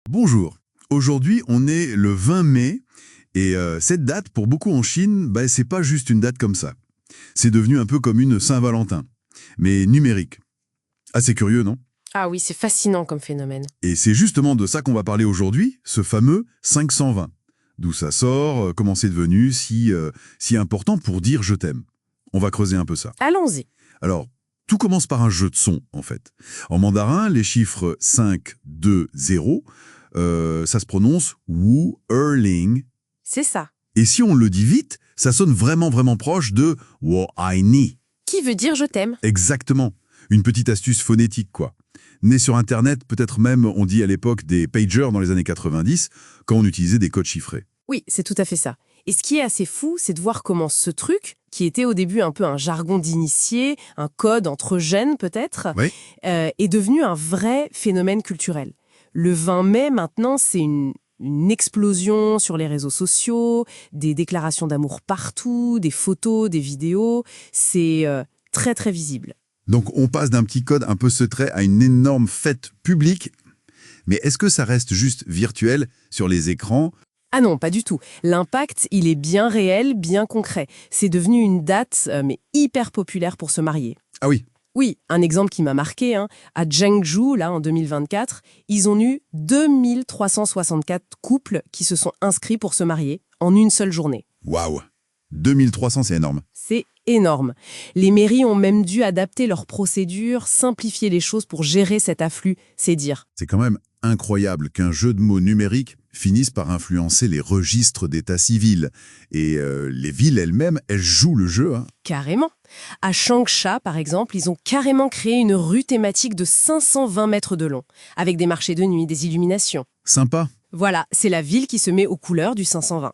Bonjour. Aujourd'hui, on est le 20 mai et cette date, pour beaucoup en Chine, c'est pas juste une date comme ça. C'est devenu un peu comme une Saint-Valentin, mais numérique. Assez curieux, non? Ah oui, c'est fascinant comme phénomène. Et c'est justement de ça qu'on va parler aujourd'hui, ce fameux 520. D'où ça sort, comment c'est devenu si important pour dire je t'aime. On va creuser un peu ça. Allons-y. Alors, tout commence par un jeu de sons, en fait. En mandarin, les chiffres 5, 2, 0, ça se prononce Wu Erling. C'est ça. Et si on le dit vite, ça sonne vraiment proche de Wo Ai Ni. Qui veut dire je t'aime? Exactement. Une petite astuce phonétique, quoi. Né sur Internet, peut-être même, on dit à l'époque, des pagers dans les années 90, quand on utilisait des codes chiffrés. Oui, c'est tout à fait ça. Et ce qui est assez fou, c'est de voir comment ce truc, qui était au début un peu un jargon d'initié, un code entre jeunes peut-être, Oui. est devenu un vrai phénomène culturel. Le 20 mai, maintenant, c'est une explosion sur les réseaux sociaux, des déclarations d'amour partout, des photos, des vidéos. C'est très, très visible. Donc on passe d'un petit code un peu secret à une énorme fête publique. Mais est-ce que ça reste juste virtuel sur les écrans? Ah non, pas du tout. L'impact, il est bien réel, bien concret. C'est devenu une date, mais hyper populaire pour se marier. Ah oui. Oui, un exemple qui m'a marqué, à Zhengzhou, là, en 2024, ils ont eu 2364 couples qui se sont inscrits pour se marier en une seule journée. Waouh. 2300, c'est énorme. C'est énorme. Les mairies ont même dû adapter leurs procédures, simplifier les choses pour gérer cet afflux, c'est dire. C'est quand même incroyable qu'un jeu de mots numérique finisse par influencer les registres d'état civil. Et les villes elles-mêmes, elles jouent le jeu. Carrément. À Changsha, par exemple, ils ont carrément créé une rue thématique de 520 mètres de long, avec des marchés de nuit, des illuminations. Sympa. Voilà, c'est la ville qui se met aux couleurs du 520.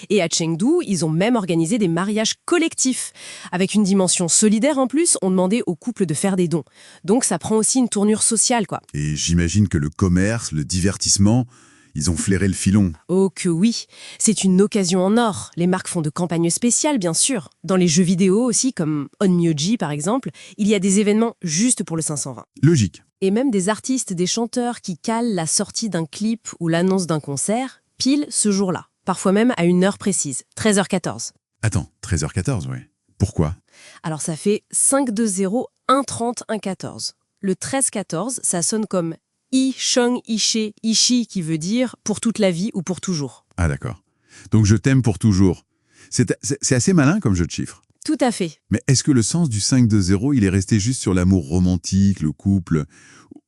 Et à Chengdu, ils ont même organisé des mariages collectifs. Avec une dimension solidaire en plus, on demandait aux couples de faire des dons. Donc ça prend aussi une tournure sociale, quoi. Et j'imagine que le commerce, le divertissement, ils ont flairé le filon. Oh que oui, c'est une occasion en or. Les marques font de campagnes spéciales, bien sûr. Dans les jeux vidéo aussi, comme Onmyoji par exemple, il y a des événements juste pour le 520. Logique. Et même des artistes, des chanteurs qui calent la sortie d'un clip ou l'annonce d'un concert, pile ce jour-là. Parfois même à une heure précise, 13h14. Attends, 13h14, oui. Pourquoi? Alors ça fait 5-2-0, 1-30, 1-14. Le 13-14, ça sonne comme I, Sheng, Ishe, Ishi, qui veut dire pour toute la vie ou pour toujours. Ah d'accord. Donc je t'aime pour toujours. C'est assez malin comme jeu de chiffres. Tout à fait. Mais est-ce que le sens du 5-2-0, il est resté juste sur l'amour romantique, le couple,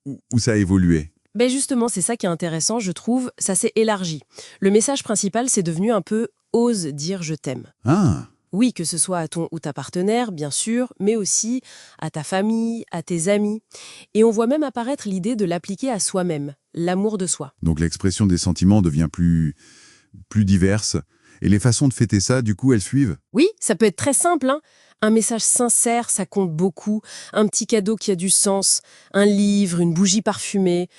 ou ça a évolué? Ben justement, c'est ça qui est intéressant, je trouve, ça s'est élargi. Le message principal, c'est devenu un peu « ose dire je t'aime ». Ah, Oui, que ce soit à ton ou ta partenaire, bien sûr, mais aussi à ta famille, à tes amis. Et on voit même apparaître l'idée de l'appliquer à soi-même, l'amour de soi. donc l'expression des sentiments devient plus diverse. Et les façons de fêter ça, du coup, elles suivent? Oui, ça peut être très simple, Un message sincère, ça compte beaucoup. Un petit cadeau qui a du sens, un livre, une bougie parfumée.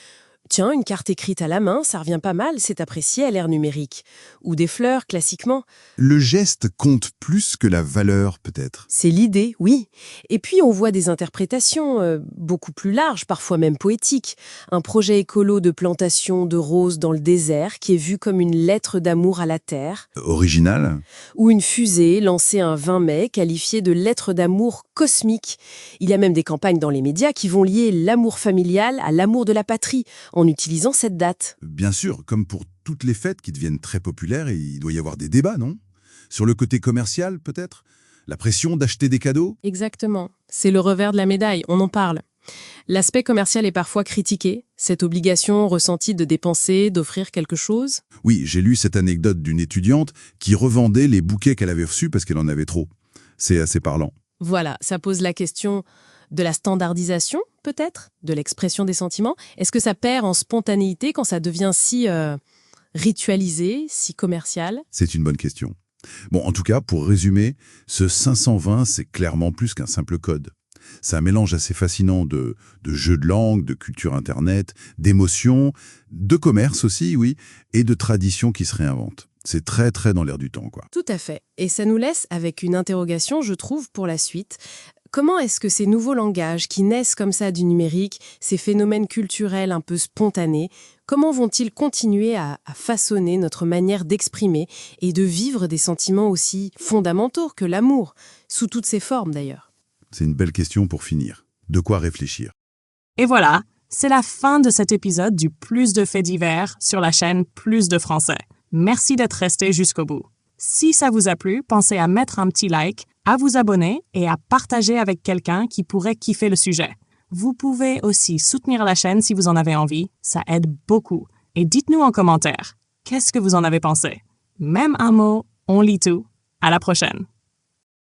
Tiens, une carte écrite à la main, ça revient pas mal, c'est apprécié à l'ère numérique. Ou des fleurs, classiquement. Le geste compte plus que la valeur, peut-être. C'est l'idée, oui. Et puis on voit des interprétations beaucoup plus larges, parfois même poétiques. Un projet écolo de plantation de roses dans le désert qui est vu comme une lettre d'amour à la terre. Original? Ou une fusée lancée un 20 mai qualifiée de lettre d'amour cosmique. Il y a même des campagnes dans les médias qui vont lier l'amour familial à l'amour de la patrie en utilisant cette date. Bien sûr, comme pour toutes les fêtes qui deviennent très populaires, il doit y avoir des débats, non? Sur le côté commercial, peut-être? La pression d'acheter des cadeaux? Exactement. C'est le revers de la médaille, on en parle. L'aspect commercial est parfois critiqué, cette obligation ressentie de dépenser, d'offrir quelque chose. Oui, j'ai lu cette anecdote d'une étudiante qui revendait les bouquets qu'elle avait reçus parce qu'elle en avait trop. C'est assez parlant. Voilà, ça pose la question de la standardisation, peut-être, de l'expression des sentiments. Est-ce que ça perd en spontanéité quand ça devient si ritualisé, si commercial? C'est une bonne question. Bon, en tout cas, pour résumer, ce 520, c'est clairement plus qu'un simple code. C'est un mélange assez fascinant de jeux de langue, de culture Internet, d'émotions, de commerce aussi, oui, et de traditions qui se réinventent. C'est très, très dans l'air du temps, quoi. Tout à fait. Et ça nous laisse avec une interrogation, je trouve, pour la suite. Comment est-ce que ces nouveaux langages qui naissent comme ça du numérique, ces phénomènes culturels un peu spontanés, comment vont-ils continuer à façonner notre manière d'exprimer et de vivre des sentiments aussi fondamentaux que l'amour, sous toutes ses formes d'ailleurs? C'est une belle question pour finir. De quoi réfléchir. Et voilà, c'est la fin de cet épisode du Plus de faits divers sur la chaîne Plus de français. Merci d'être resté jusqu'au bout. Si ça vous a plu, pensez à mettre un petit like, à vous abonner et à partager avec quelqu'un qui pourrait kiffer le sujet. Vous pouvez aussi soutenir la chaîne si vous en avez envie, ça aide beaucoup. Et dites-nous en commentaire, qu'est-ce que vous en avez pensé? Même un mot, on lit tout. À la prochaine.